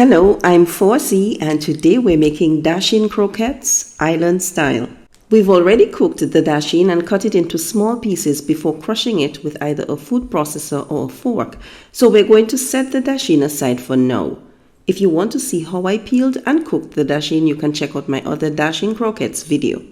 Hello, I'm Forsi and today we're making Dasheen Croquettes island style. We've already cooked the dasheen and cut it into small pieces before crushing it with either a food processor or a fork. So we're going to set the dasheen aside for now. If you want to see how I peeled and cooked the dasheen, you can check out my other Dasheen Croquettes video.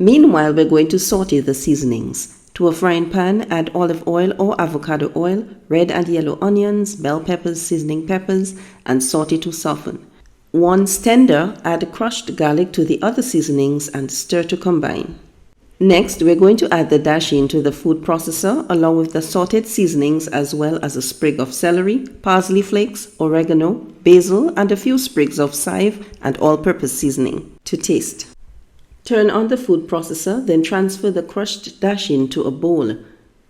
Meanwhile, we're going to saute the seasonings. To a frying pan, add olive oil or avocado oil, red and yellow onions, bell peppers, seasoning peppers, and saute to soften. Once tender, add crushed garlic to the other seasonings and stir to combine. Next, we're going to add the dasheen to the food processor along with the sauteed seasonings as well as a sprig of celery, parsley flakes, oregano, basil, and a few sprigs of chive and all-purpose seasoning to taste. Turn on the food processor, then transfer the crushed dasheen to a bowl.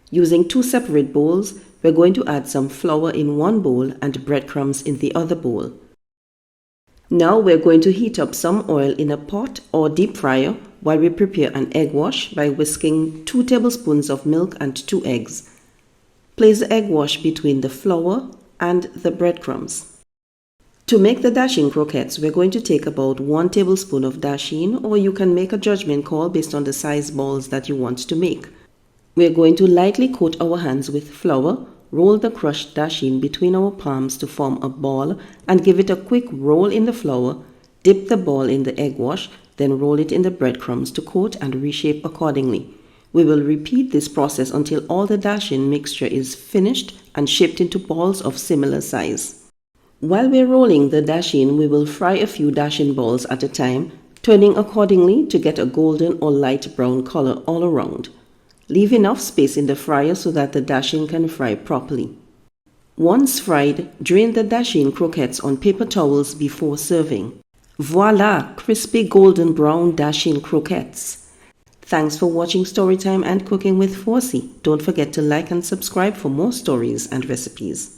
Using two separate bowls, we're going to add some flour in one bowl and breadcrumbs in the other bowl. Now we're going to heat up some oil in a pot or deep fryer while we prepare an egg wash by whisking 2 tablespoons of milk and 2 eggs. Place the egg wash between the flour and the breadcrumbs. To make the dasheen croquettes, we're going to take about 1 tablespoon of dasheen, or you can make a judgment call based on the size balls that you want to make. We're going to lightly coat our hands with flour, roll the crushed dasheen between our palms to form a ball and give it a quick roll in the flour, dip the ball in the egg wash, then roll it in the breadcrumbs to coat and reshape accordingly. We will repeat this process until all the dasheen mixture is finished and shaped into balls of similar size. While we're rolling the dasheen, we will fry a few dasheen balls at a time, turning accordingly to get a golden or light brown color all around. Leave enough space in the fryer so that the dasheen can fry properly. Once fried, drain the dasheen croquettes on paper towels before serving. Voila! Crispy golden brown dasheen croquettes. Thanks for watching Storytime and Cooking with Forsi. Don't forget to like and subscribe for more stories and recipes.